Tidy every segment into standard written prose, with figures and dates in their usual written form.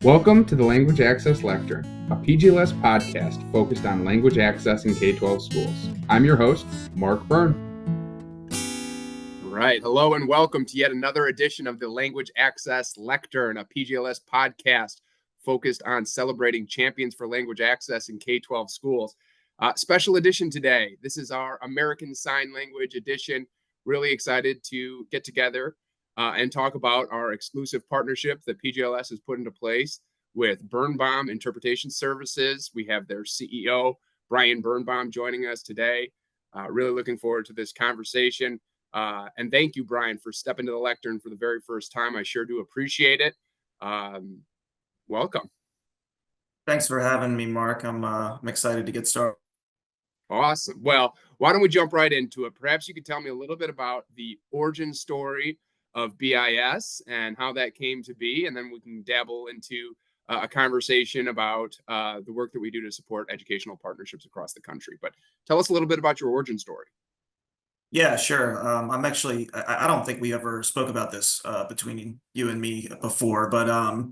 Welcome to the Language Access Lectern, a PGLS podcast focused on language access in K-12 schools. I'm your host, Mark Byrne. All right. Hello and welcome to yet another edition of the Language Access Lectern, a PGLS podcast focused on celebrating champions for language access in K-12 schools. Special edition today. This is our American Sign Language edition. Really excited to get together and talk about our exclusive partnership that PGLS has put into place with Birnbaum Interpretation Services. We have their CEO, Brian Birnbaum, joining us today. Really looking forward to this conversation. And thank you, Brian, for stepping to the lectern for the very first time. I sure do appreciate it. Welcome. Thanks for having me, Mark. I'm excited to get started. Awesome. Well, why don't we jump right into it? Perhaps you could tell me a little bit about the origin story of BIS and how that came to be, and then we can dabble into a conversation about the work that we do to support educational partnerships across the country. But tell us a little bit about your origin story. Yeah, sure. I don't think we ever spoke about this between you and me before, but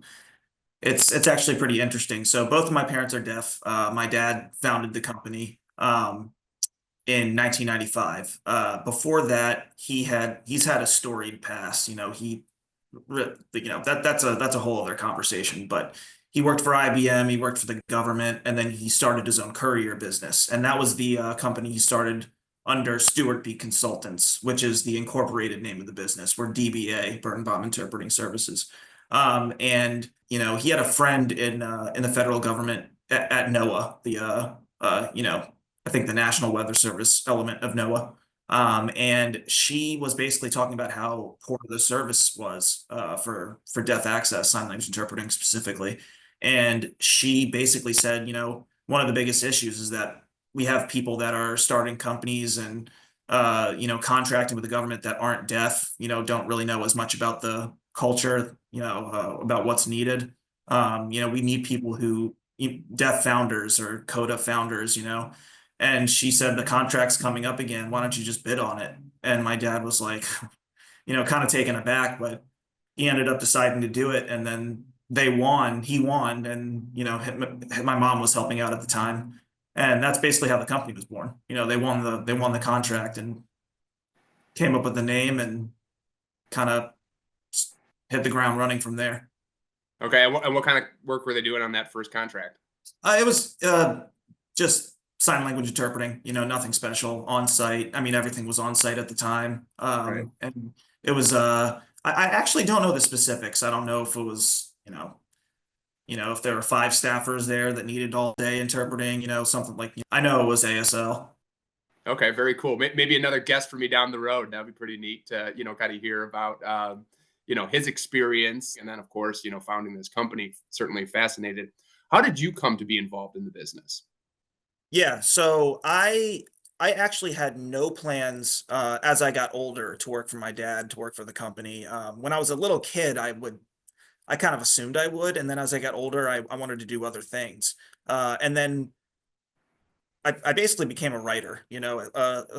it's actually pretty interesting. So both of my parents are deaf. My dad founded the company in 1995. Before that, he's had a storied past. That's a whole other conversation. But he worked for IBM, he worked for the government, and then he started his own courier business, and that was the company he started under Stewart B. Consultants, which is the incorporated name of the business. We're DBA, Birnbaum Interpreting Services. And he had a friend in the federal government at NOAA, I think the National Weather Service element of NOAA. And she was basically talking about how poor the service was for deaf access, sign language interpreting specifically. And she basically said, one of the biggest issues is that we have people that are starting companies and contracting with the government that aren't deaf, don't really know as much about the culture, about what's needed. We need people who deaf founders or CODA founders, and she said, the contract's coming up again. Why don't you just bid on it? And my dad was like, kind of taken aback, but he ended up deciding to do it. And then he won. And, my mom was helping out at the time. And that's basically how the company was born. They won the contract and came up with the name and kind of hit the ground running from there. Okay. And what kind of work were they doing on that first contract? It was just sign language interpreting, nothing special, on site. I mean, everything was on site at the time. Right. And it was, I actually don't know the specifics. I don't know if it was, if there were 5 staffers there that needed all day interpreting, something like, I know it was ASL. Okay. Very cool. Maybe another guest for me down the road. That'd be pretty neat to, kind of hear about, his experience. And then, of course, founding this company, certainly fascinated. How did you come to be involved in the business? Yeah, so I actually had no plans as I got older to work for my dad, to work for the company. When I was a little kid, I kind of assumed I would, and then as I got older, I wanted to do other things. And then I basically became a writer,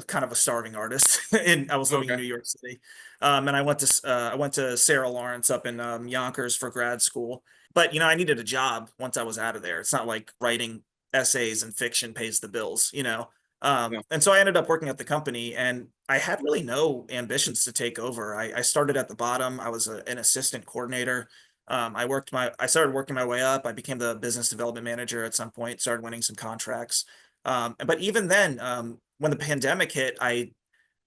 kind of a starving artist, and I was living in New York City. And I went to Sarah Lawrence up in Yonkers for grad school. But I needed a job once I was out of there. It's not like writing essays and fiction pays the bills, And so I ended up working at the company, and I had really no ambitions to take over. I started at the bottom. I was an assistant coordinator. I started working my way up. I became the business development manager at some point, started winning some contracts. But even then, when the pandemic hit, I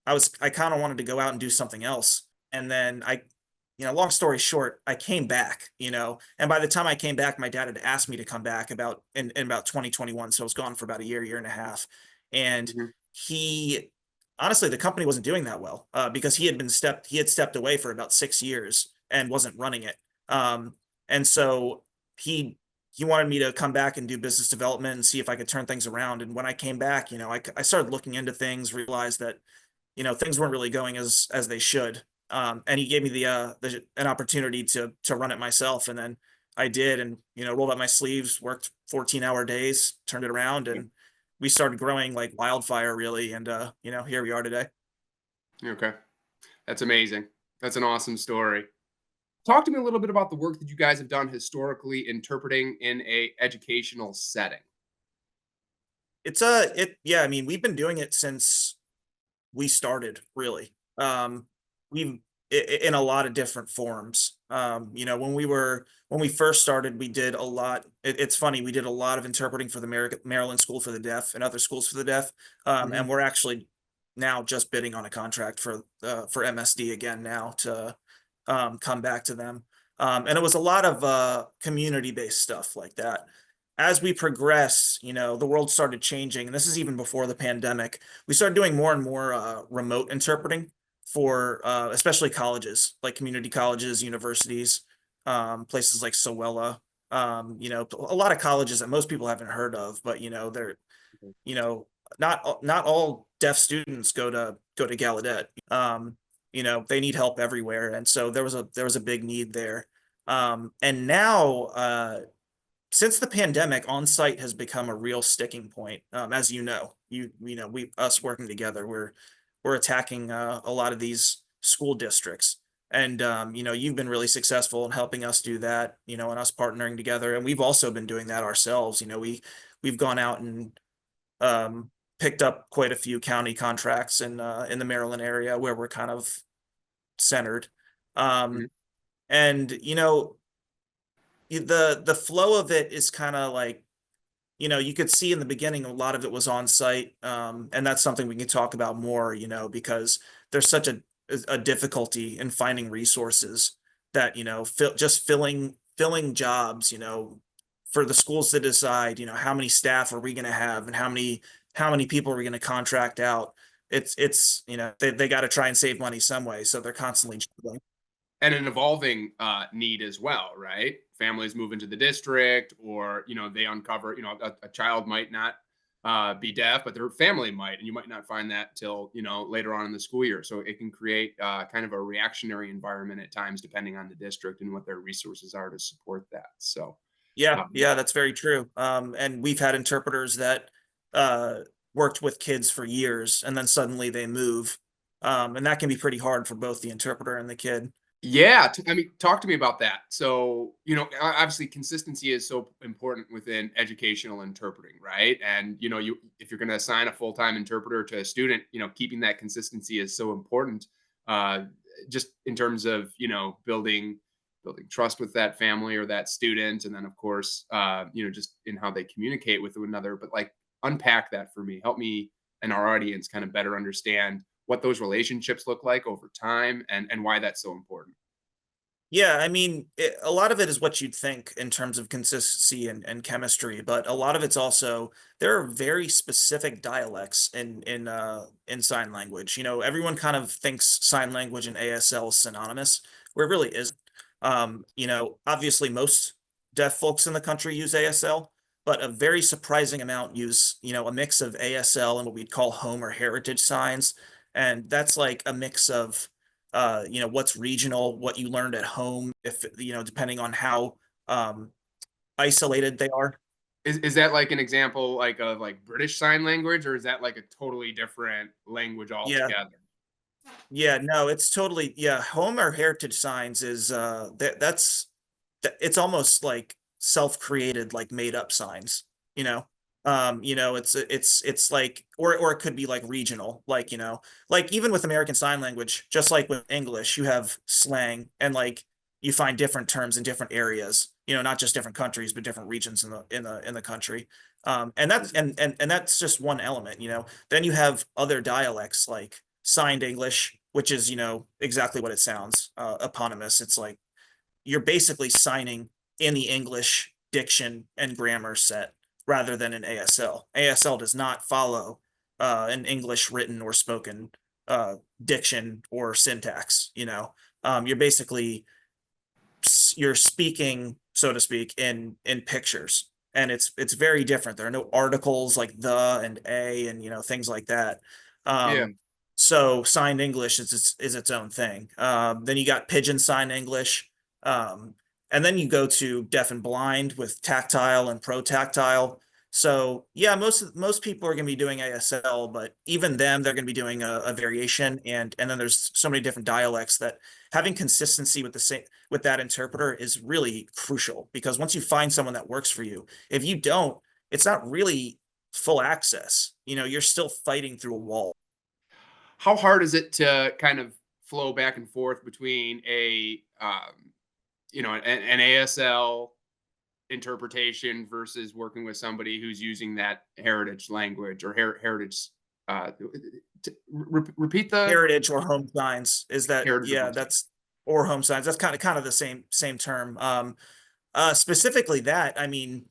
kind of wanted to go out and do something else. And then long story short, I came back, and by the time I came back, my dad had asked me to come back in about 2021. So I was gone for about a year and a half. And honestly, the company wasn't doing that well because he had stepped away for about 6 years and wasn't running it. And so he wanted me to come back and do business development and see if I could turn things around. And when I came back, I started looking into things, realized that, things weren't really going as they should. And he gave me an opportunity to run it myself. And then I did, and, rolled up my sleeves, worked 14-hour days, turned it around, and we started growing like wildfire, really. And, here we are today. Okay. That's amazing. That's an awesome story. Talk to me a little bit about the work that you guys have done historically interpreting in a educational setting. Yeah, I mean, we've been doing it since we started, really. We've in a lot of different forms. When we first started, we did a lot. It's funny, we did a lot of interpreting for the Maryland School for the Deaf and other schools for the deaf. And Mhm. we're actually now just bidding on a contract for MSD again now to come back to them. And it was a lot of community based stuff like that. As we progressed, the world started changing, and this is even before the pandemic. We started doing more and more remote interpreting for especially colleges, like community colleges, universities, places like Sowella. A lot of colleges that most people haven't heard of, but they're you know not all deaf students go to Gallaudet. They need help everywhere, and so there was a big need there. And now since the pandemic, on-site has become a real sticking point. As we us working together, we're attacking a lot of these school districts, and you've been really successful in helping us do that. And us partnering together, and we've also been doing that ourselves. We've gone out and picked up quite a few county contracts in the Maryland area where we're kind of centered. Um, Mhm. and the flow of it is kind of like, you could see in the beginning a lot of it was on site, and that's something we can talk about more, because there's such a difficulty in finding resources that just filling jobs, for the schools to decide, how many staff are we going to have and how many people are we going to contract out. It's they got to try and save money some way, so they're constantly juggling. And an evolving need as well, right? Families move into the district, or they uncover, a child might not be deaf, but their family might, and you might not find that till later on in the school year. So it can create kind of a reactionary environment at times, depending on the district and what their resources are to support that. So, Yeah, um, yeah, that's very true. And we've had interpreters that uh, worked with kids for years, and then suddenly they move, and that can be pretty hard for both the interpreter and the kid. Yeah, I mean, talk to me about that. So, obviously, consistency is so important within educational interpreting, right? And you if you're going to assign a full time interpreter to a student, keeping that consistency is so important. Uh, just in terms of building trust with that family or that student, and then of course, just in how they communicate with one another. But like, unpack that for me. Help me and our audience kind of better understand what those relationships look like over time, and why that's so important. Yeah, I mean, a lot of it is what you'd think in terms of consistency and chemistry, but a lot of it's also there are very specific dialects in sign language. Everyone kind of thinks sign language and ASL is synonymous, where it really isn't. Obviously most deaf folks in the country use ASL, but a very surprising amount use, a mix of ASL and what we'd call home or heritage signs. And that's like a mix of what's regional, what you learned at home, if depending on how um, isolated they are. Is that like an example like of like British Sign Language, or is that like a totally different language Yeah, altogether? yeah, no, it's totally yeah. Home or heritage signs is it's almost like self-created, like made up signs, you know. It's like or it could be like regional, like like even with American Sign Language, just like with English, you have slang and like you find different terms in different areas, not just different countries, but different regions in the country. And that's just one element, Then you have other dialects like signed English, which is, exactly what it sounds, eponymous. It's like you're basically signing in the English diction and grammar set rather than an ASL. ASL does not follow an English written or spoken diction or syntax. You're basically you're speaking, so to speak, in pictures, and it's very different. There are no articles like the and a and things like that. Yeah. So signed English is its own thing. Then you got pigeon sign English, um, and then you go to deaf and blind with tactile and pro tactile. So yeah, most people are going to be doing ASL, but even them, they're going to be doing a variation, and then there's so many different dialects that having consistency with the same with that interpreter is really crucial, because once you find someone that works for you, if you don't, it's not really full access. You're still fighting through a wall. How hard is it to kind of flow back and forth between an ASL interpretation versus working with somebody who's using that heritage language or heritage? Uh, Repeat the Heritage or home signs is that, heritage or yeah, home state. that's or home signs. That's kind of the same term. Specifically that, I mean,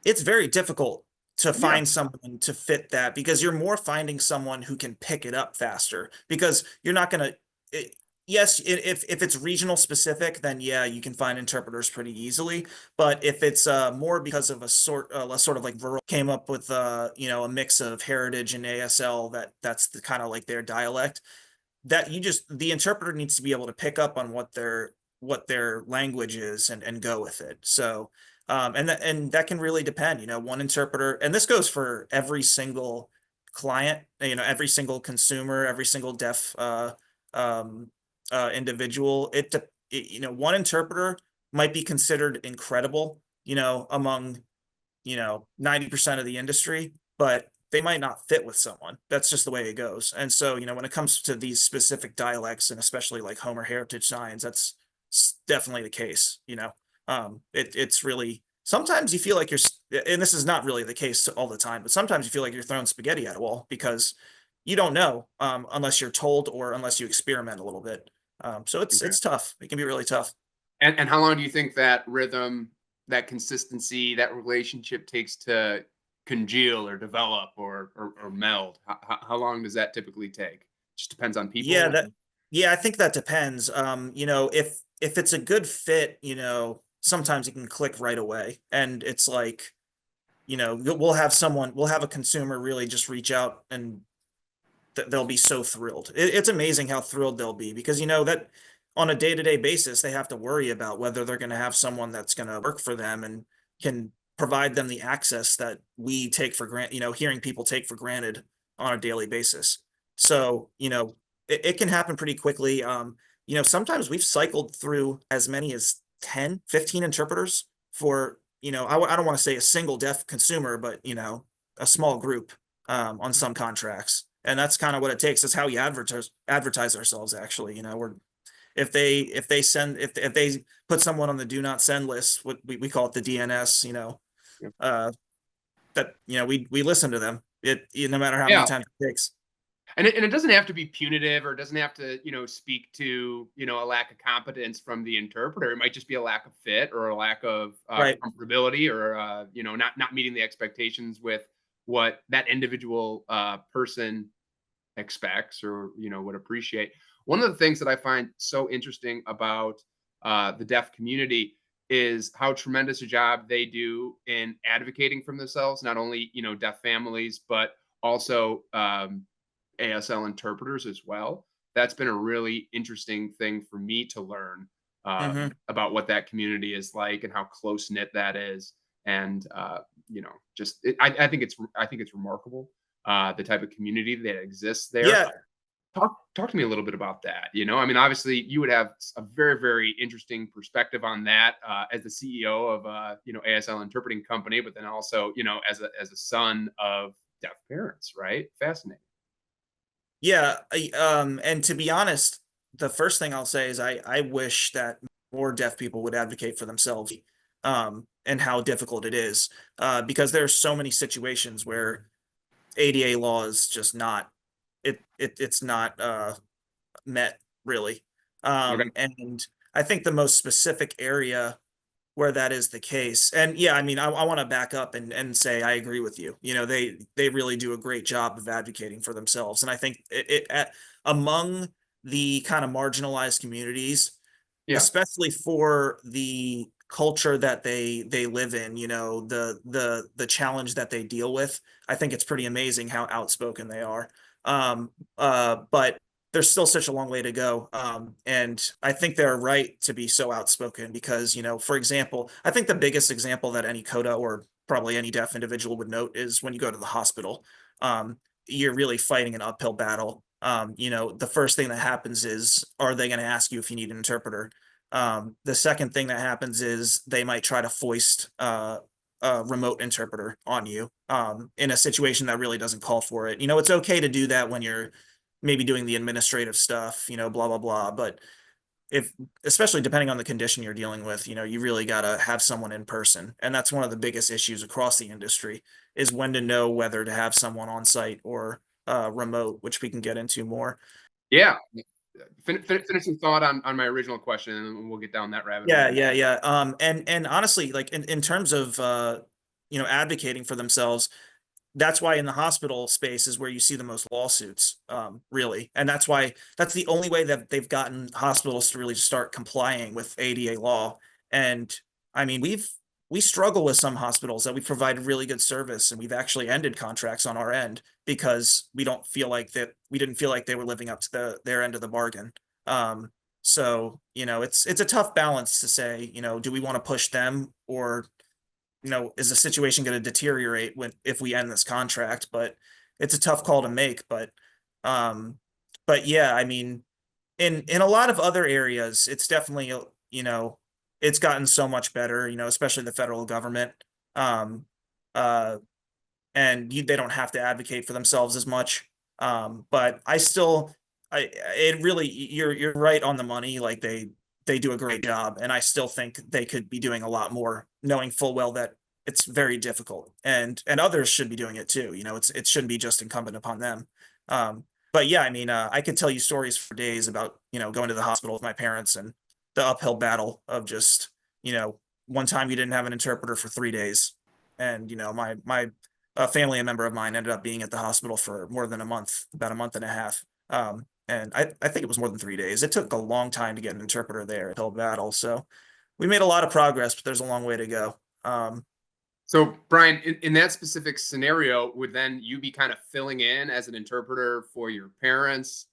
it's very difficult to Yeah. find someone to fit that, because you're more finding someone who can pick it up faster, because you're not going to, yes, if it's regional specific, then yeah, you can find interpreters pretty easily. But if it's more because of a sort of like rural, came up with a mix of heritage and ASL, that's the kind of like their dialect, that the interpreter needs to be able to pick up on what their language is, and go with it. So and that can really depend. One interpreter, and this goes for every single client, every single consumer, every single deaf um individual. One interpreter might be considered incredible, among 90% of the industry, but they might not fit with someone. That's just the way it goes. And so, when it comes to these specific dialects, and especially like Homer heritage signs, that's definitely the case. It's really, sometimes you feel like and this is not really the case all the time, but sometimes you feel like you're throwing spaghetti at a wall, because you don't know, unless you're told or unless you experiment a little bit. So it's Okay. it's tough. It can be really tough. And how long do you think that rhythm, that consistency, that relationship takes to congeal or develop or meld? How long does that typically take? Just depends on Yeah, people. I think that depends. If it's a good fit, sometimes you can click right away. And it's like, we'll have a consumer really just reach out, and they'll be so thrilled. It's amazing how thrilled they'll be, because that on a day-to-day basis, they have to worry about whether they're going to have someone that's going to work for them and can provide them the access that we take for granted, hearing people take for granted on a daily basis. So, it can happen pretty quickly. Sometimes we've cycled through as many as 10, 15 interpreters for, I don't want to say a single deaf consumer, but, a small group, on some contracts. And that's kind of what it takes. That's how we advertise ourselves. Actually, we're if they put someone on the do not send list, what we call it, the DNS, Yeah. that we listen to them. No matter how many Yeah. times it takes. And it doesn't have to be punitive, or it doesn't have to, speak to, a lack of competence from the interpreter. It might just be a lack of fit or a lack of Right. comfortability, or not meeting the expectations with what that individual person expects, or would appreciate. One of the things that I find so interesting about the deaf community is how tremendous a job they do in advocating for themselves, not only deaf families, but also ASL interpreters as well. That's been a really interesting thing for me to learn Hmm. about what that community is like and how close knit that is. And I think it's remarkable, the type of community that exists there. Yeah. Talk to me a little bit about that. I mean, obviously, you would have a very, very interesting perspective on that as the CEO of ASL interpreting company, but then also as a son of deaf parents, right? Fascinating. Yeah. And to be honest, the first thing I'll say is I wish that more deaf people would advocate for themselves, and how difficult it is, because there's so many situations where ADA law is just not it's not met, really. Okay. And I think the most specific area where that is the case, and yeah, I mean, I want to back up and say I agree with you. They really do a great job of advocating for themselves, and I think among the kind of marginalized communities, Yeah. especially for the culture that they live in, the challenge that they deal with, I think it's pretty amazing how outspoken they are. But there's still such a long way to go. And I think they're right to be so outspoken because, for example, I think the biggest example that any CODA or probably any deaf individual would note is when you go to the hospital. Um, you're really fighting an uphill battle. The first thing that happens is, are they going to ask you if you need an interpreter? The second thing that happens is they might try to foist a remote interpreter on you in a situation that really doesn't call for it. It's okay to do that when you're maybe doing the administrative stuff, blah, blah, blah. But if, especially depending on the condition you're dealing with, you really got to have someone in person. And that's one of the biggest issues across the industry is when to know whether to have someone on site or remote, which we can get into more. Yeah. Finishing thought on my original question, and we'll get down that rabbit hole. Yeah, yeah, yeah. And honestly, like in terms of advocating for themselves, that's why in the hospital space is where you see the most lawsuits, really. And that's the only way that they've gotten hospitals to really start complying with ADA law. And I mean, we struggle with some hospitals that we provided really good service and we've actually ended contracts on our end because we didn't feel like they were living up to their end of the bargain. So, it's a tough balance to say, do we want to push them or is the situation going to deteriorate if we end this contract? But it's a tough call to make. Um, but yeah, I mean, in a lot of other areas, it's definitely it's gotten so much better. Especially the federal government. Um, uh, and they don't have to advocate for themselves as much. But it really, you're right on the money. Like they do a great job, and I still think they could be doing a lot more, knowing full well that it's very difficult, and others should be doing it too. It shouldn't be just incumbent upon them. But yeah, I mean, I could tell you stories for days about going to the hospital with my parents and the uphill battle of just one time you didn't have an interpreter for 3 days, and my a family member of mine ended up being at the hospital for more than a month, about a month and a half. And I think it was more than 3 days. It took a long time to get an interpreter there until battle. So we made a lot of progress, but there's a long way to go. So, Brian, in that specific scenario, would then you be kind of filling in as an interpreter for your parents?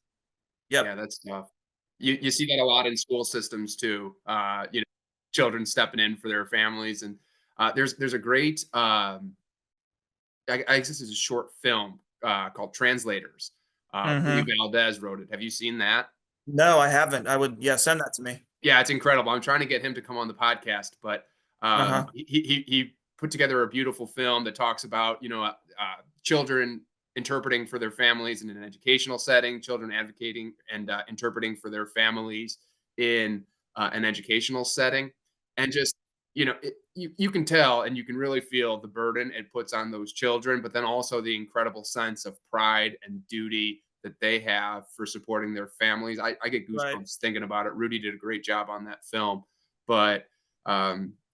Yep. Yeah, that's tough. You see that a lot in school systems too. Children stepping in for their families, and there's a great I guess this is a short film called Translators. Lee Hmm. Valdez wrote it. Have you seen that? No, I haven't. I would, yeah, send that to me. Yeah, it's incredible. I'm trying to get him to come on the podcast, but Uh-huh. he put together a beautiful film that talks about children interpreting for their families in an educational setting, children advocating and interpreting for their families in an educational setting, and just you can tell and you can really feel the burden it puts on those children, but then also the incredible sense of pride and duty that they have for supporting their families. I get Right. goosebumps thinking about it. Rudy did a great job on that film, but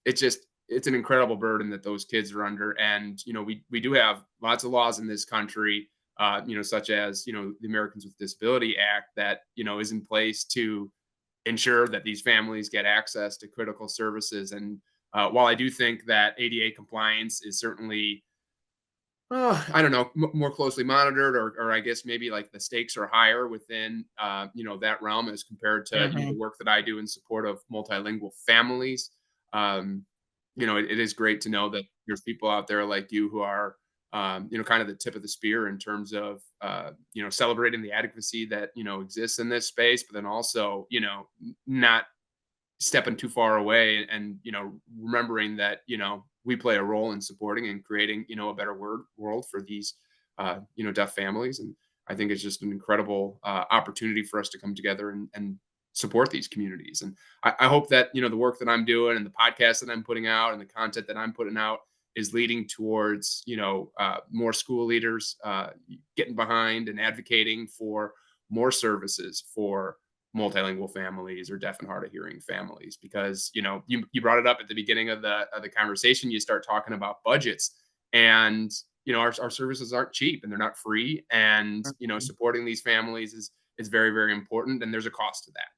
it's an incredible burden that those kids are under. And we do have lots of laws in this country, such as the Americans with Disability Act that is in place to ensure that these families get access to critical services. And while I do think that ADA compliance is certainly I don't know, more closely monitored, or I guess maybe like the stakes are higher within, that realm as compared to, the Hmm. work that I do in support of multilingual families. Um, it is great to know that there's people out there like you who are, kind of the tip of the spear in terms of, celebrating the adequacy that, exists in this space, but then also, not stepping too far away and remembering that we play a role in supporting and creating a better world for these deaf families. And I think it's just an incredible opportunity for us to come together and support these communities. And I hope that the work that I'm doing and the podcast that I'm putting out and the content that I'm putting out is leading towards more school leaders getting behind and advocating for more services for multilingual families or deaf and hard of hearing families, because you brought it up at the beginning of the conversation. You start talking about budgets, and our services aren't cheap and they're not free, and supporting these families is very, very important, and there's a cost to that,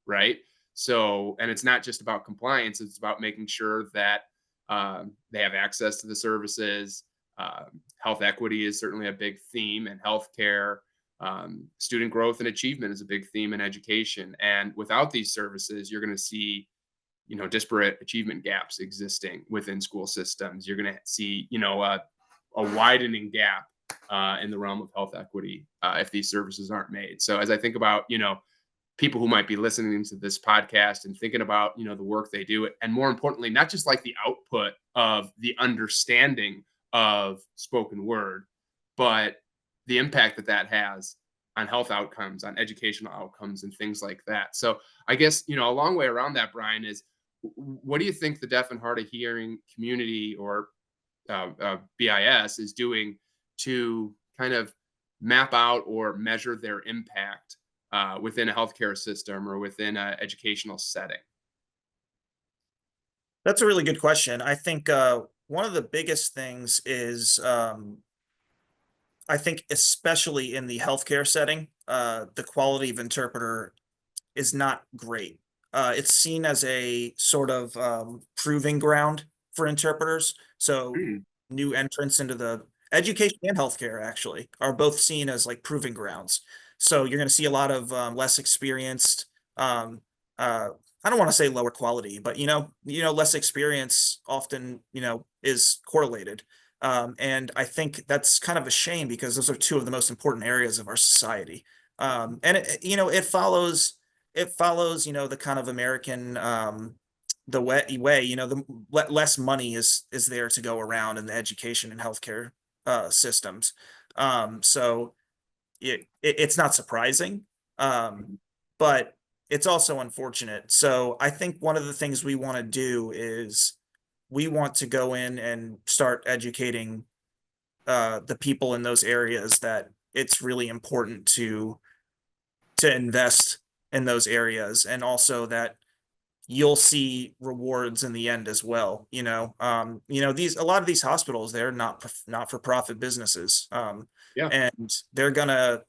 right? So, and it's not just about compliance, it's about making sure that they have access to the services. Health equity is certainly a big theme in healthcare. Student growth and achievement is a big theme in education. And without these services, you're going to see, disparate achievement gaps existing within school systems. You're going to see, a widening gap in the realm of health equity if these services aren't made. So as I think about, people who might be listening to this podcast and thinking about, the work they do, and more importantly, not just like the output of the understanding of spoken word, but the impact that that has on health outcomes, on educational outcomes, and things like that. So I guess, a long way around that, Brian, is what do you think the deaf and hard of hearing community, or BIS, is doing to kind of map out or measure their impact within a healthcare system or within an educational setting? That's a really good question. I think one of the biggest things is I think especially in the healthcare setting, the quality of interpreter is not great. It's seen as a sort of proving ground for interpreters. So Mm. new entrants into the education and healthcare actually are both seen as like proving grounds. So you're going to see a lot of less experienced. Um, I don't want to say lower quality, but less experience often is correlated. And I think that's kind of a shame because those are two of the most important areas of our society. And it follows the kind of American the way the less money is there to go around in the education and healthcare systems. So it's not surprising, but it's also unfortunate. So I think one of the things we want to do is we want to go in and start educating the people in those areas that it's really important to invest in those areas, and also that you'll see rewards in the end as well. These a lot of these hospitals, they're not for profit businesses. Yeah. And they're gonna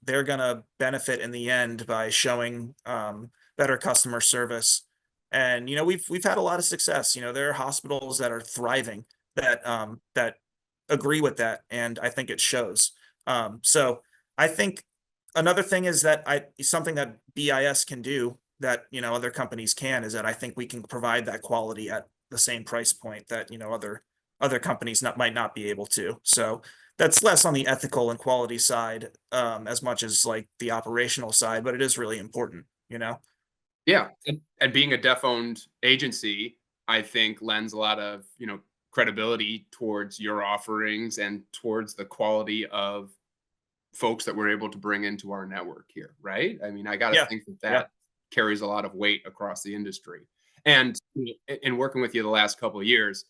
benefit in the end by showing better customer service. And we've had a lot of success. There are hospitals that are thriving that agree with that, and I think it shows. So I think another thing is that I something that BIS can do that other companies can, is that I think we can provide that quality at the same price point that other companies might not be able to. So that's less on the ethical and quality side, as much as like the operational side, but it is really important. Yeah. And being a deaf owned agency, I think lends a lot of, credibility towards your offerings and towards the quality of folks that we're able to bring into our network here, right? I mean, I got to Yeah, think that yeah, that carries a lot of weight across the industry. And in working with you the last couple of years,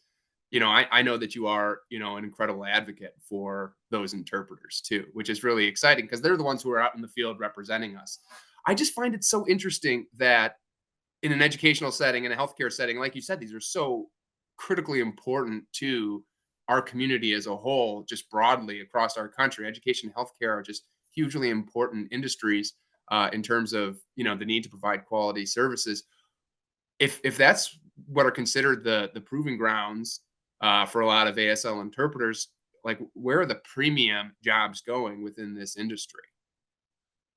I know that you are, an incredible advocate for those interpreters too, which is really exciting because they're the ones who are out in the field representing us. I just find it so interesting that in an educational setting, in a healthcare setting, like you said, these are so critically important to our community as a whole, just broadly across our country. Education and healthcare are just hugely important industries in terms of the need to provide quality services. If that's what are considered the proving grounds for a lot of ASL interpreters, like where are the premium jobs going within this industry?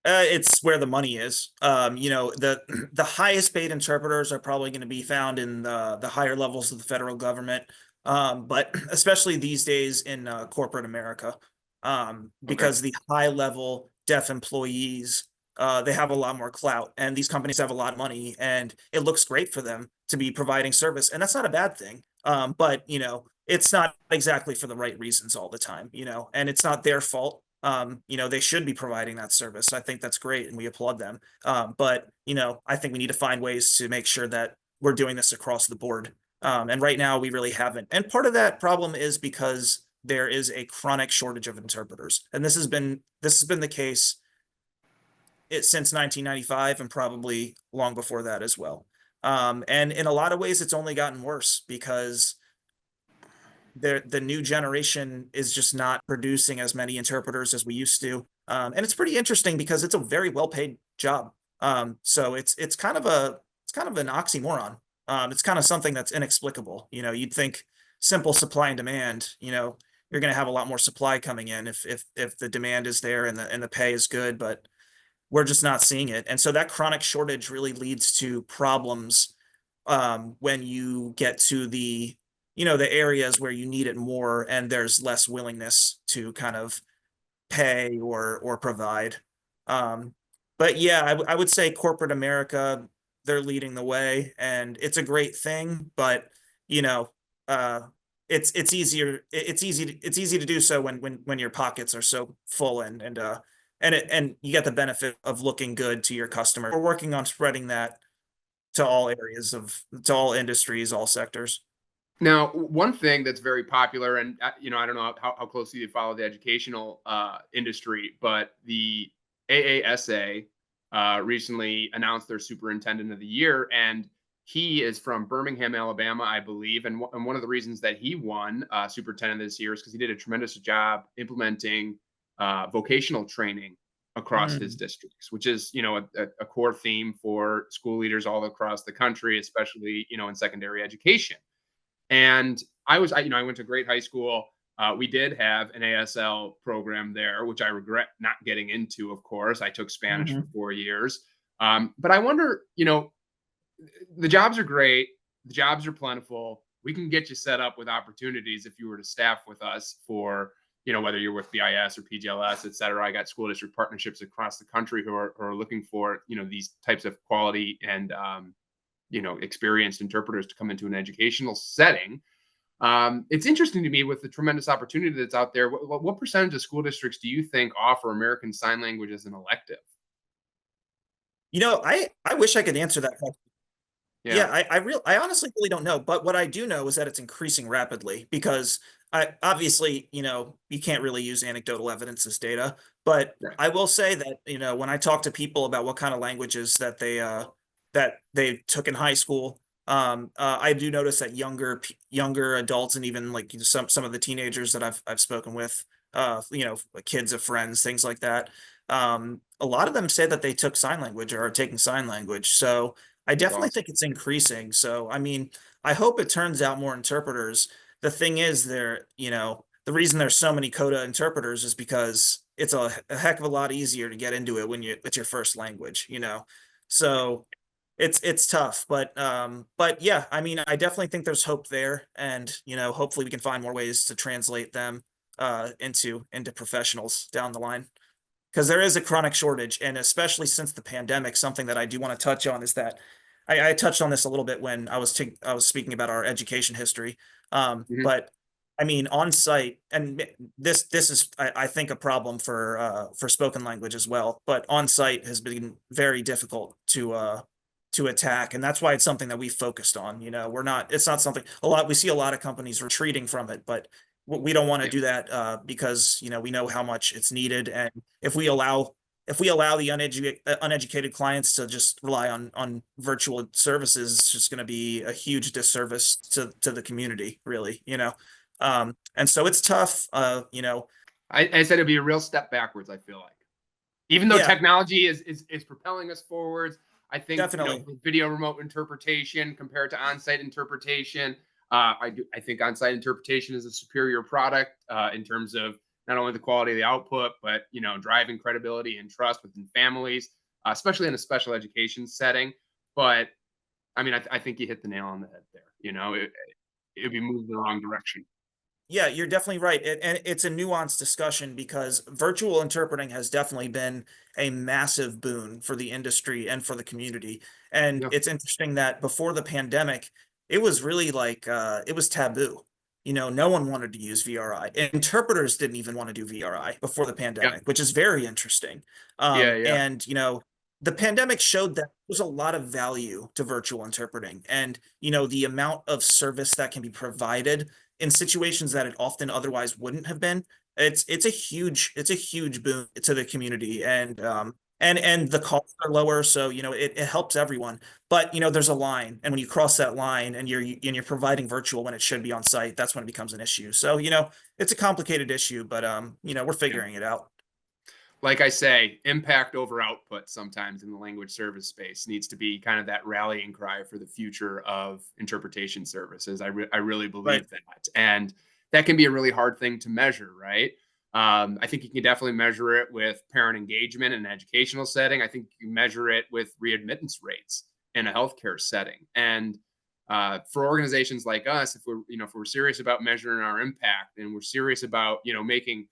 it's where the money is. The the highest paid interpreters are probably going to be found in the higher levels of the federal government, but especially these days in corporate America, Okay. because the high level deaf employees, they have a lot more clout, and these companies have a lot of money, and it looks great for them to be providing service, and that's not a bad thing. But it's not exactly for the right reasons all the time. And it's not their fault. They should be providing that service. I think that's great, and we applaud them. But I think we need to find ways to make sure that we're doing this across the board. And right now, we really haven't. And part of that problem is because there is a chronic shortage of interpreters, and this has been the case since 1995, and probably long before that as well. And in a lot of ways, it's only gotten worse because the new generation is just not producing as many interpreters as we used to. And it's pretty interesting because it's a very well paid job. So it's kind of an oxymoron. It's kind of something that's inexplicable. You'd think simple supply and demand. you're going to have a lot more supply coming in if the demand is there and the pay is good, but we're just not seeing it. And so that chronic shortage really leads to problems when you get to the areas where you need it more and there's less willingness to kind of pay or provide. Um, but yeah, I would say corporate America, they're leading the way, and it's a great thing. But you know, uh, it's easier. It's easy to do so when your pockets are so full and you get the benefit of looking good to your customer. We're working on spreading that to all areas to all industries, all sectors. Now, one thing that's very popular, and I don't know how closely you follow the educational industry, but the AASA recently announced their superintendent of the year, and he is from Birmingham, Alabama, I believe. And one of the reasons that he won superintendent this year is because he did a tremendous job implementing vocational training across his Mm, districts, which is a core theme for school leaders all across the country, especially in secondary education. And I went to a great high school. We did have an ASL program there, which I regret not getting into, of course. I took Spanish for mhm. 4 years. But I wonder, the jobs are great, the jobs are plentiful. We can get you set up with opportunities if you were to staff with us for, whether you're with BIS or PGLS, et cetera. I got school district partnerships across the country who are looking for, these types of quality and, experienced interpreters to come into an educational setting. It's interesting to me with the tremendous opportunity that's out there. What percentage of school districts do you think offer American Sign Language as an elective? I wish I could answer that question. Yeah, Yeah, I honestly really don't know, but what I do know is that it's increasing rapidly because I obviously, you can't really use anecdotal evidence as data, but right. I will say that, when I talk to people about what kind of languages that they took in high school, I do notice that younger adults and even like some of the teenagers that I've spoken with, kids of friends, things like that. A lot of them say that they took sign language or are taking sign language. So I That's definitely awesome. think it's increasing. So, I mean, I hope it turns out more interpreters. The thing is, the reason there's so many CODA interpreters is because it's a heck of a lot easier to get into it when it's your first language. So it's tough, but yeah, I mean, I definitely think there's hope there, and hopefully we can find more ways to translate them into professionals down the line because there is a chronic shortage, and especially since the pandemic, something that I do want to touch on is that I touched on this a little bit when I was speaking about our education history. Mhm. But I mean, on site, and this is I think a problem for spoken language as well. But on site has been very difficult to attack, and that's why it's something that we focused on. We're not it's not something a lot we see a lot of companies retreating from it, but we don't want to Yeah. do that because we know how much it's needed, and if we allow the uneducated clients to just rely on virtual services, it's just going to be a huge disservice to the community, really. And so it's tough. I said it'd be a real step backwards, I feel like. Even though Yeah, technology is propelling us forwards, I think, definitely. with video remote interpretation compared to on-site interpretation, I think on-site interpretation is a superior product in terms of not only the quality of the output, but driving credibility and trust within families, especially in a special education setting. But I mean, I think you hit the nail on the head there. It'd be moving in the wrong direction. Yeah, you're definitely right. And it's a nuanced discussion because virtual interpreting has definitely been a massive boon for the industry and for the community. And Yeah. it's interesting that before the pandemic, it was really like it was taboo. No one wanted to use VRI. Interpreters didn't even want to do VRI before the Yeah. pandemic, which is very interesting. Yeah. Yeah. And the pandemic showed that there's a lot of value to virtual interpreting, and the amount of service that can be provided in situations that it often otherwise wouldn't have been. It's a huge boon to the community, and the costs are lower, so it helps everyone. But there's a line, and when you cross that line and you're providing virtual when it should be on site, that's when it becomes an issue. So it's a complicated issue, but we're Yeah. figuring it out. Like I say, impact over output sometimes in the language service space needs to be kind of that rallying cry for the future of interpretation services. I really Right. believe that. And that can be a really hard thing to measure, right? I think you can definitely measure it with parent engagement in an educational setting. I think you measure it with readmittance rates in a healthcare setting. And for organizations like us, if we're serious about measuring our impact and we're serious about making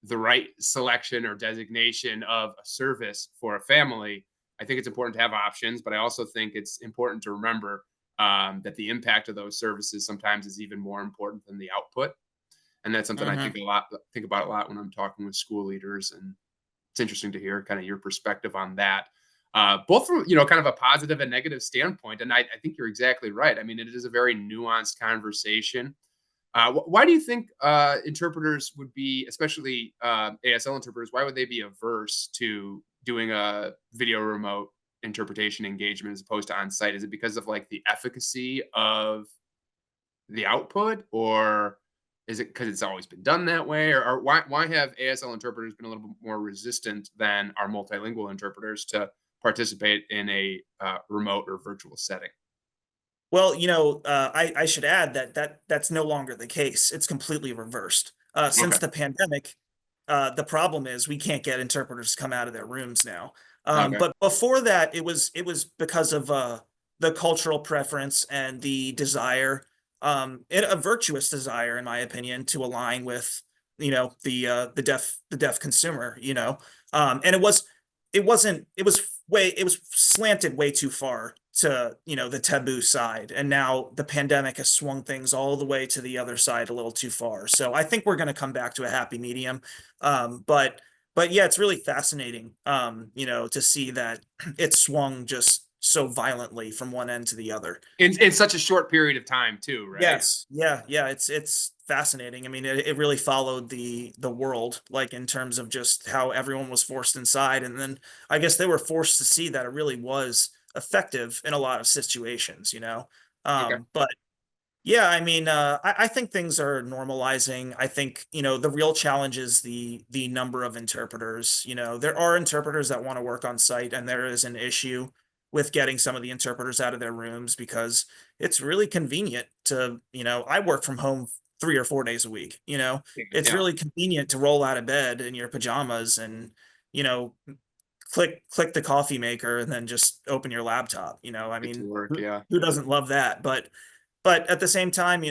the right selection or designation of a service for a family, I think it's important to have options. But I also think it's important to remember that the impact of those services sometimes is even more important than the output. And that's something I Mhm. think about a lot when I'm talking with school leaders. And it's interesting to hear kind of your perspective on that, both from kind of a positive and negative standpoint. And I think you're exactly right. I mean, it is a very nuanced conversation. Why do you think interpreters would be, especially ASL interpreters, why would they be averse to doing a video remote interpretation engagement as opposed to on site? Is it because of like the efficacy of the output, or is it because it's always been done that way, or why have ASL interpreters been a little bit more resistant than our multilingual interpreters to participate in a remote or virtual setting? Well, I should add that's no longer the case. It's completely reversed. Since Okay. the pandemic, the problem is we can't get interpreters to come out of their rooms now. Okay. But before that, it was because of the cultural preference and the desire, a virtuous desire, in my opinion, to align with the deaf consumer. And it was slanted way too far to the taboo side, and now the pandemic has swung things all the way to the other side a little too far. So I think we're going to come back to a happy medium. But yeah, it's really fascinating, to see that it swung just so violently from one end to the other. In such a short period of time, too, right? Yes. Yeah, yeah, it's fascinating. I mean, it really followed the world, like, in terms of just how everyone was forced inside, and then I guess they were forced to see that it really was effective in a lot of situations. Okay. But yeah, I mean, I think things are normalizing. I think, the real challenge is the number of interpreters. There are interpreters that want to work on site, and there is an issue with getting some of the interpreters out of their rooms because it's really convenient I work from home 3 or 4 days a week. It's Yeah. really convenient to roll out of bed in your pajamas and, you know, click the coffee maker and then just open your laptop. I Get to mean, work. who, Yeah. who doesn't love that? But at the same time,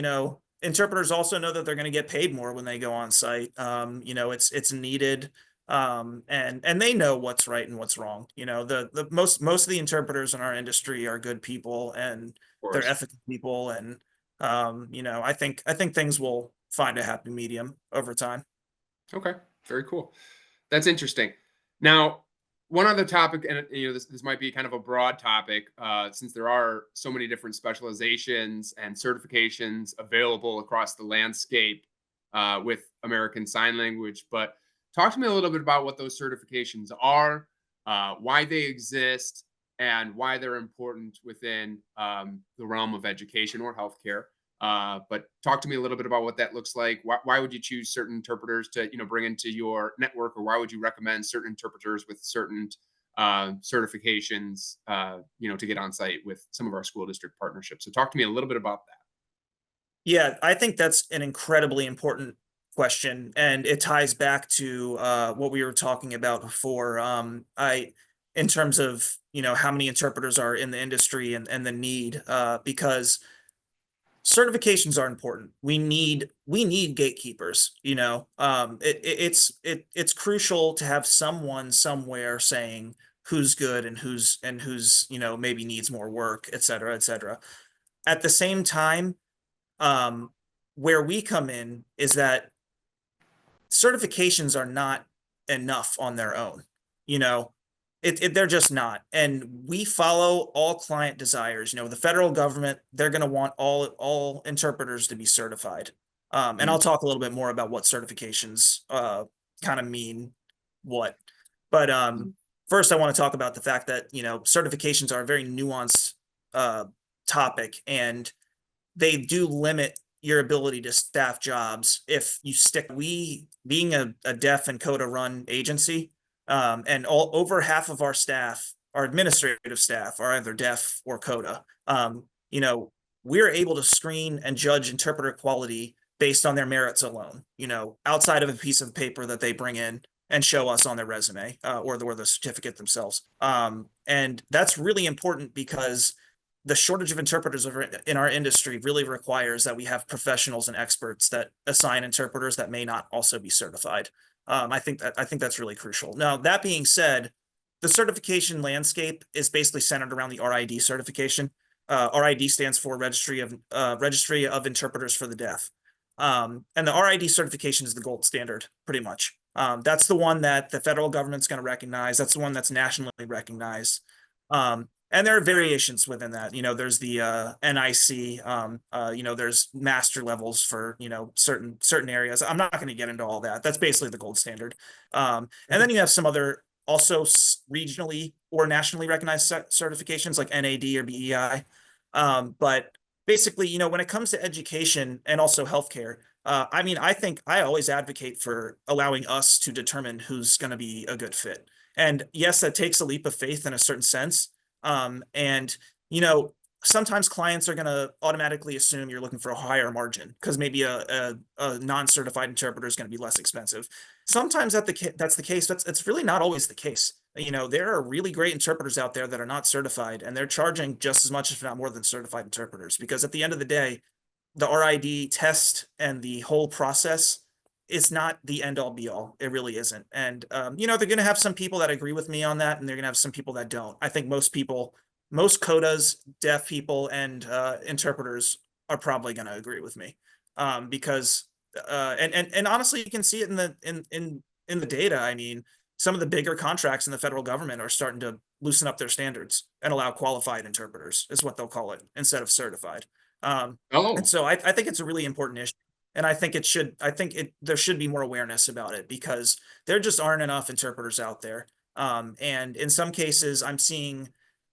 interpreters also know that they're going to get paid more when they go on site. It's needed, and they know what's right and what's wrong. The most of the interpreters in our industry are good people and Of they're course. ethical people, and I think things will find a happy medium over time. Okay. Very cool. That's interesting. Now, one other topic, and this might be kind of a broad topic, since there are so many different specializations and certifications available across the landscape with American Sign Language. But talk to me a little bit about what those certifications are, why they exist, and why they're important within the realm of education or healthcare. But talk to me a little bit about what that looks like. Why would you choose certain interpreters to bring into your network, or why would you recommend certain interpreters with certain certifications to get on site with some of our school district partnerships? So talk to me a little bit about that. Yeah, I think that's an incredibly important question, and it ties back to what we were talking about before. In terms of how many interpreters are in the industry and the need, because certifications are important. We need gatekeepers. It's crucial to have someone somewhere saying who's good and who's maybe needs more work, et cetera, et cetera. At the same time, um, where we come in is that certifications are not enough on their own. You know, they're just not. And we follow all client desires. The federal government, they're going to want all interpreters to be certified. And I'll Mhm. talk a little bit more about what certifications kind of mean what. But first, I want to talk about the fact that certifications are a very nuanced uh, topic, and they do limit your ability to staff jobs if you stick. We being a deaf and CODA run agency, and all over half of our staff, our administrative staff, are either deaf or CODA. We're able to screen and judge interpreter quality based on their merits alone, outside of a piece of paper that they bring in and show us on their resume, or the certificate themselves. And that's really important because the shortage of interpreters in our industry really requires that we have professionals and experts that assign interpreters that may not also be certified. I think that's really crucial. Now, that being said, the certification landscape is basically centered around the RID certification. RID stands for Registry of Interpreters for the Deaf. And the RID certification is the gold standard, pretty much. That's the one that the federal government's going to recognize. That's the one that's nationally recognized. And there are variations within that. There's the NIC. There's master levels for certain areas. I'm not going to get into all that. That's basically the gold standard. And then you have some other also regionally or nationally recognized certifications like NAD or BEI. But basically, when it comes to education and also healthcare, I think I always advocate for allowing us to determine who's going to be a good fit. And yes, that takes a leap of faith in a certain sense. And sometimes clients are going to automatically assume you're looking for a higher margin because maybe a non-certified interpreter is going to be less expensive. Sometimes that's the case, but it's really not always the case. There are really great interpreters out there that are not certified, and they're charging just as much, if not more, than certified interpreters. Because at the end of the day, the RID test and the whole process is not the end all be all. It really isn't. And, they're going to have some people that agree with me on that, and they're going to have some people that don't. I think most CODAs, deaf people, and interpreters are probably going to agree with me, because and honestly, you can see it in the data. I mean, some of the bigger contracts in the federal government are starting to loosen up their standards and allow qualified interpreters, is what they'll call it, instead of certified. And so I think it's a really important issue. And I think there should be more awareness about it because there just aren't enough interpreters out there. And in some cases, I'm seeing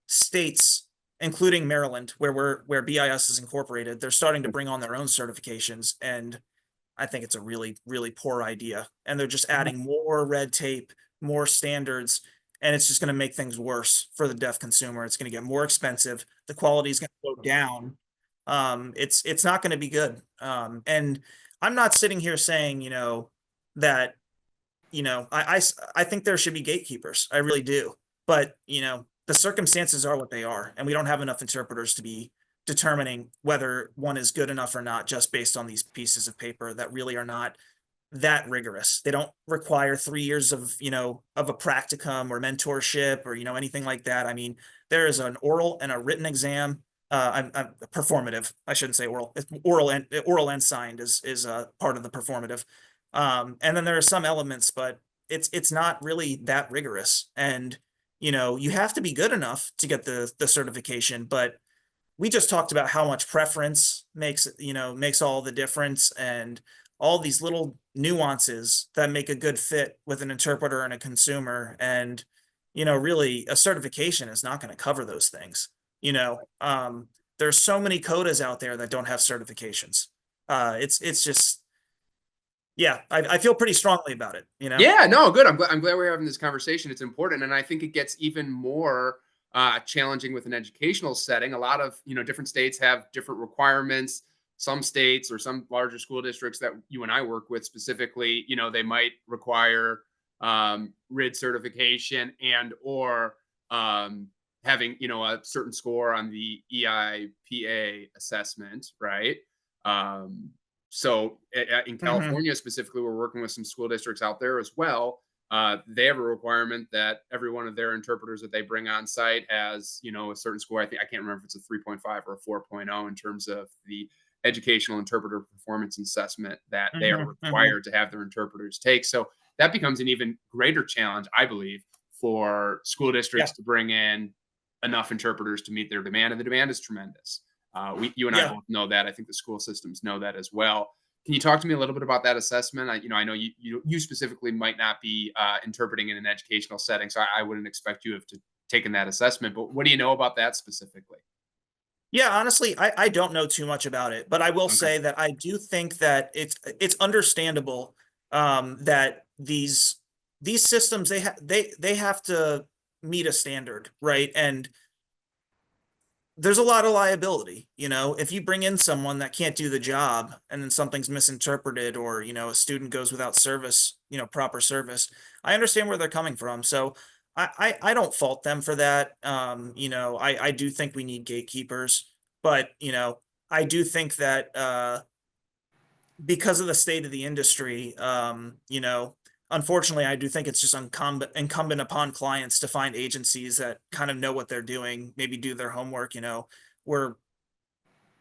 states, including Maryland, where BIS is incorporated, they're starting to bring on their own certifications. And I think it's a really, really poor idea. And they're just adding more red tape, more standards, and it's just going to make things worse for the deaf consumer. It's going to get more expensive. The quality is going to go down. It's not going to be good. And I'm not sitting here saying, that, I think there should be gatekeepers. I really do. But, the circumstances are what they are, and we don't have enough interpreters to be determining whether one is good enough or not, just based on these pieces of paper that really are not that rigorous. They don't require 3 years of a practicum or mentorship or anything like that. I mean, there is an oral and a written exam. I'm performative. I shouldn't say oral. It's oral and signed is part of the performative. And then there are some elements, but it's not really that rigorous. And you have to be good enough to get the certification. But we just talked about how much preference makes all the difference, and all these little nuances that make a good fit with an interpreter and a consumer. And really, a certification is not going to cover those things. There's so many CODAs out there that don't have certifications. It's just, yeah, I feel pretty strongly about it. Yeah, no, good. I'm glad we're having this conversation. It's important, and I think it gets even more challenging with an educational setting. A lot of different states have different requirements. Some states or some larger school districts that you and I work with specifically, they might require RID certification and or having a certain score on the EIPA assessment, right? So in California specifically, we're working with some school districts out there as well. They have a requirement that every one of their interpreters that they bring on site has, a certain score. I can't remember if it's a 3.5 or a 4.0 in terms of the educational interpreter performance assessment that they are required to have their interpreters take. So that becomes an even greater challenge, I believe, for school districts to bring in enough interpreters to meet their demand, and the demand is tremendous. You and I both know that. I think the school systems know that as well. Can you talk to me a little bit about that assessment? I know you specifically might not be interpreting in an educational setting, so I wouldn't expect you to have taken that assessment. But what do you know about that specifically? Yeah, honestly, I don't know too much about it, but I will say that I do think that it's understandable that these systems they have to meet a standard, right? And there's a lot of liability. If you bring in someone that can't do the job and then something's misinterpreted, or a student goes without service, proper service. I understand where they're coming from, so I don't fault them for that. I do think we need gatekeepers, but I do think that because of the state of the industry, unfortunately, I do think it's just incumbent upon clients to find agencies that kind of know what they're doing, maybe do their homework. We're,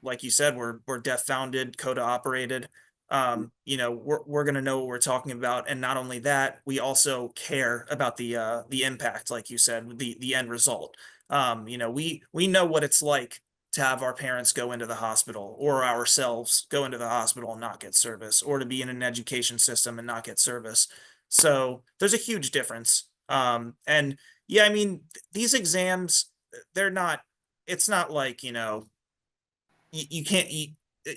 like you said, we're deaf founded, CODA operated. We're going to know what we're talking about, and not only that, we also care about the impact, like you said, the end result. We know what it's like to have our parents go into the hospital, or ourselves go into the hospital and not get service, or to be in an education system and not get service. So there's a huge difference. And yeah, I mean, these exams, they're not, it's not like, you can't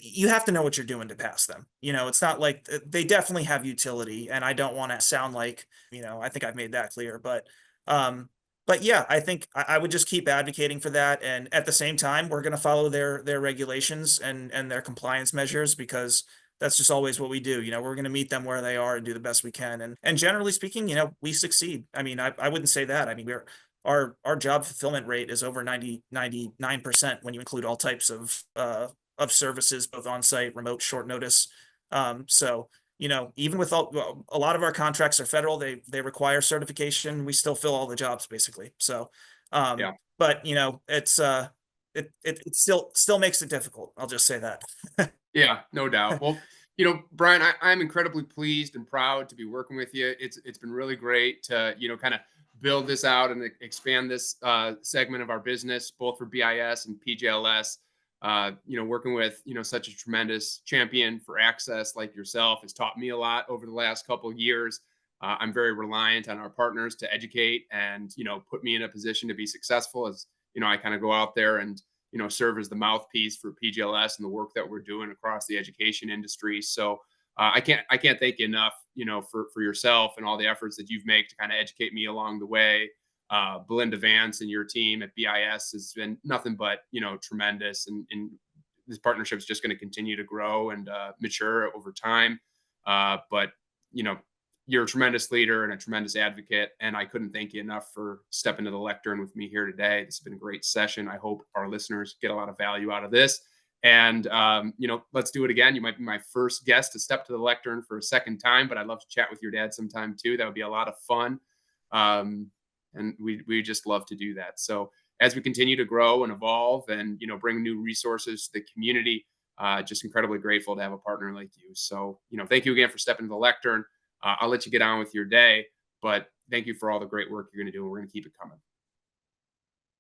you have to know what you're doing to pass them. It's not like they definitely have utility, and I don't want to sound like, I think I've made that clear, um but yeah, I think I would just keep advocating for that, and at the same time, we're going to follow their regulations and their compliance measures, because that's just always what we do. We're going to meet them where they are and do the best we can, and generally speaking, we succeed. I mean, I wouldn't say that. I mean, our job fulfillment rate is over 99% when you include all types of services, both on-site, remote, short notice. So, even with a lot of our contracts are federal, they require certification. We still fill all the jobs basically. So, Yeah. but it still makes it difficult. I'll just say that. Yeah, no doubt. Well, Brian, I'm incredibly pleased and proud to be working with you. It's been really great to, kind of build this out and expand this segment of our business, both for BIS and PJLS. Working with, such a tremendous champion for access like yourself has taught me a lot over the last couple of years. I'm very reliant on our partners to educate and, put me in a position to be successful as, I kind of go out there and, serve as the mouthpiece for PGLS and the work that we're doing across the education industry. So I can't thank you enough, for yourself and all the efforts that you've made to kind of educate me along the way. Belinda Vance and your team at BIS has been nothing but, tremendous. And this partnership is just going to continue to grow and mature over time. But, you're a tremendous leader and a tremendous advocate. And I couldn't thank you enough for stepping to the lectern with me here today. This has been a great session. I hope our listeners get a lot of value out of this. And, let's do it again. You might be my first guest to step to the lectern for a second time, but I'd love to chat with your dad sometime too. That would be a lot of fun. And we just love to do that. So as we continue to grow and evolve and, bring new resources to the community, just incredibly grateful to have a partner like you. So, thank you again for stepping to the lectern. I'll let you get on with your day, but thank you for all the great work you're going to do. And we're going to keep it coming.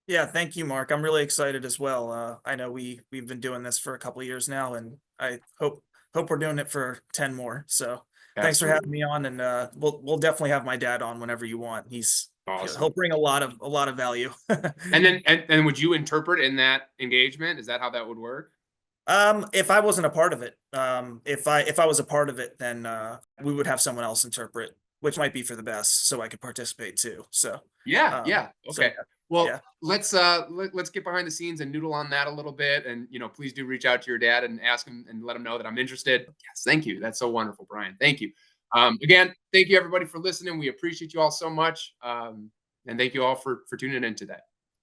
Yeah, thank you, Mark. I'm really excited as well. I know we've been doing this for a couple of years now, and I hope we're doing it for 10 more. So thanks for Absolutely. having me on, and we'll definitely have my dad on whenever you want. Awesome. He'll bring a lot of value. And then, and would you interpret in that engagement? Is that how that would work? If I wasn't a part of it, if I was a part of it, then we would have someone else interpret, which might be for the best, so I could participate too. So Yeah. um, Yeah. so Okay. Well, yeah. let's get behind the scenes and noodle on that a little bit. And, please do reach out to your dad and ask him and let him know that I'm interested. Yes. Thank you. That's so wonderful, Brian. Thank you. Again, thank you everybody for listening. We appreciate you all so much. And thank you all for tuning in today.